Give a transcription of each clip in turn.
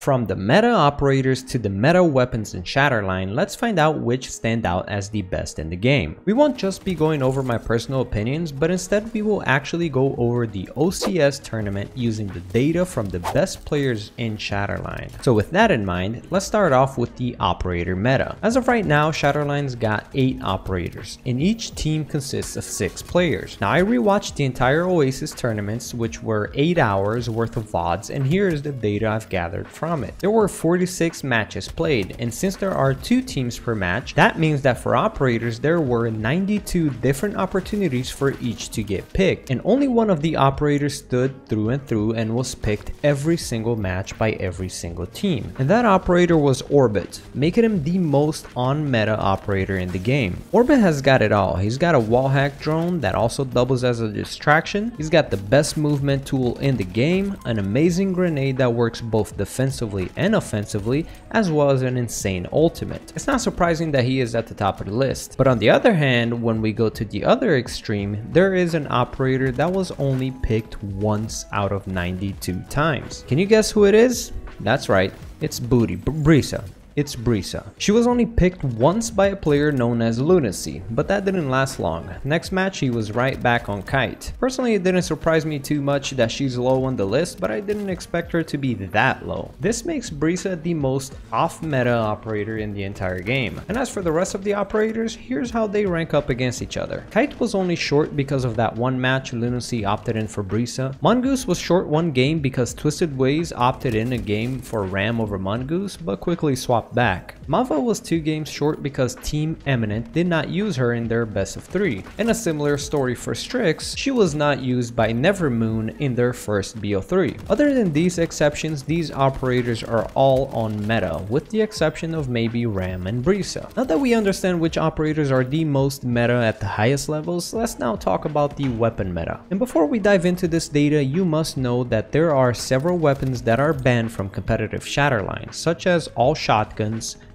From the meta operators to the meta weapons in Shatterline, let's find out which stand out as the best in the game. We won't just be going over my personal opinions, but instead we will actually go over the OCS tournament using the data from the best players in Shatterline. So with that in mind, let's start off with the operator meta. As of right now, Shatterline's got 8 operators, and each team consists of 6 players. Now I rewatched the entire Oasis tournaments, which were 8 hours worth of VODs, and here is the data I've gathered from it. There were 46 matches played, and since there are 2 teams per match, that means that for operators there were 92 different opportunities for each to get picked, and only one of the operators stood through and through and was picked every single match by every single team. And that operator was Orbit, making him the most on-meta operator in the game. Orbit has got it all. He's got a wallhack drone that also doubles as a distraction, he's got the best movement tool in the game, an amazing grenade that works both defensively and offensively, as well as an insane ultimate. It's not surprising that he is at the top of the list. But on the other hand, when we go to the other extreme, there is an operator that was only picked once out of 92 times. Can you guess who it is? That's right, it's Brisa. It's Brisa. She was only picked once by a player known as Lunacy, but that didn't last long. Next match he was right back on Kite. Personally, it didn't surprise me too much that she's low on the list, but I didn't expect her to be that low. This makes Brisa the most off-meta operator in the entire game. And as for the rest of the operators, here's how they rank up against each other. Kite was only short because of that one match Lunacy opted in for Brisa. Mongoose was short one game because Twisted Ways opted in a game for Ram over Mongoose, but quickly swapped back. Mava was 2 games short because Team Eminent did not use her in their best of 3. And a similar story for Strix, she was not used by Nevermoon in their first BO3. Other than these exceptions, these operators are all on meta, with the exception of maybe Ram and Brisa. Now that we understand which operators are the most meta at the highest levels, let's now talk about the weapon meta. And before we dive into this data, you must know that there are several weapons that are banned from competitive Shatterline, such as all shotguns,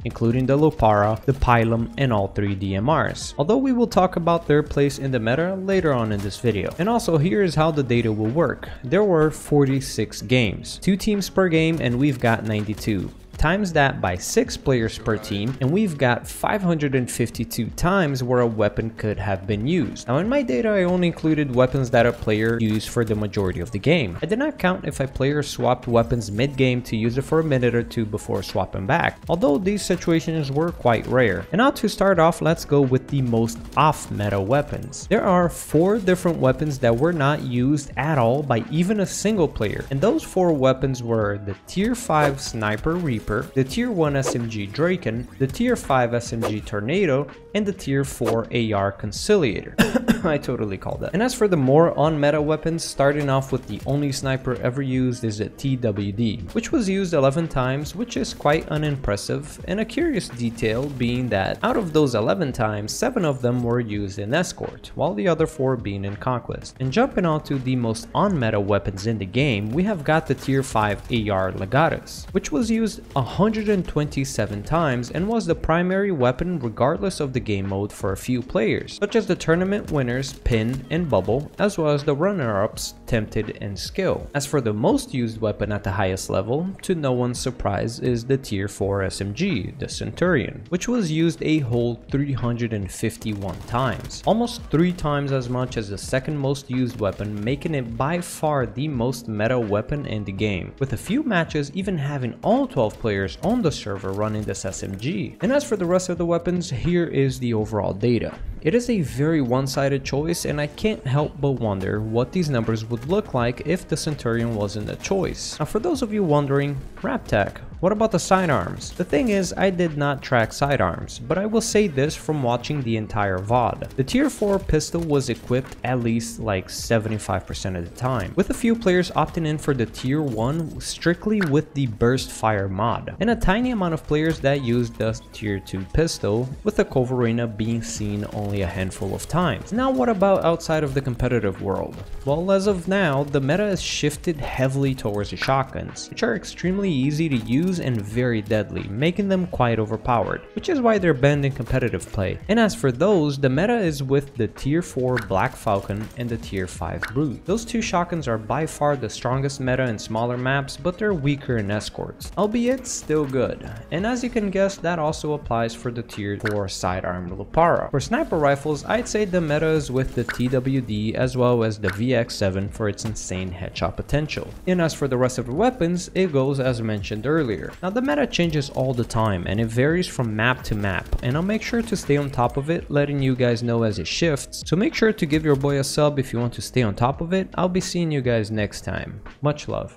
including the Lupara, the Pylum, and all 3 DMRs. Although we will talk about their place in the meta later on in this video. And also, here is how the data will work. There were 46 games, 2 teams per game, and we've got 92. Times that by 6 players per team, and we've got 552 times where a weapon could have been used. Now in my data I only included weapons that a player used for the majority of the game. I did not count if a player swapped weapons mid-game to use it for a minute or 2 before swapping back, although these situations were quite rare. And now to start off, let's go with the most off-meta weapons. There are 4 different weapons that were not used at all by even a single player, and those 4 weapons were the Tier 5 Sniper Reaper, the Tier 1 SMG Draken, the Tier 5 SMG Tornado, and the Tier 4 AR Conciliator. I totally called that. And as for the more on-meta weapons, starting off with the only sniper ever used is the TWD, which was used 11 times, which is quite unimpressive, and a curious detail being that out of those 11 times, 7 of them were used in Escort, while the other 4 being in Conquest. And jumping on to the most on-meta weapons in the game, we have got the Tier 5 AR Legatus, which was used 127 times and was the primary weapon regardless of the game mode for a few players, such as the tournament winners Pin and Bubble, as well as the runner-ups Tempted and Skill. As for the most used weapon at the highest level, to no one's surprise, is the Tier 4 SMG, the Centurion, which was used a whole 351 times, almost 3 times as much as the second most used weapon, making it by far the most meta weapon in the game, with a few matches even having all 12 players on the server running this SMG. And as for the rest of the weapons, here is the overall data. It is a very one-sided choice, and I can't help but wonder what these numbers would look like if the Centurion wasn't a choice. Now for those of you wondering, Raptech, what about the sidearms? The thing is, I did not track sidearms, but I will say this from watching the entire VOD. The Tier 4 pistol was equipped at least like 75% of the time, with a few players opting in for the Tier 1 strictly with the burst fire mod, and a tiny amount of players that used the Tier 2 pistol, with the Coverina being seen only a handful of times. Now what about outside of the competitive world? Well, as of now, the meta has shifted heavily towards the shotguns, which are extremely easy to use use and very deadly, making them quite overpowered, which is why they're banned in competitive play. And as for those, the meta is with the tier 4 Black Falcon and the tier 5 Brute. Those two shotguns are by far the strongest meta in smaller maps, but they're weaker in escorts, albeit still good. And as you can guess, that also applies for the tier 4 sidearm Lupara. For sniper rifles, I'd say the meta is with the TWD as well as the VX7 for its insane headshot potential. And as for the rest of the weapons, it goes as mentioned earlier. Now the meta changes all the time and it varies from map to map, and I'll make sure to stay on top of it, letting you guys know as it shifts. So make sure to give your boy a sub if you want to stay on top of it. I'll be seeing you guys next time. Much love.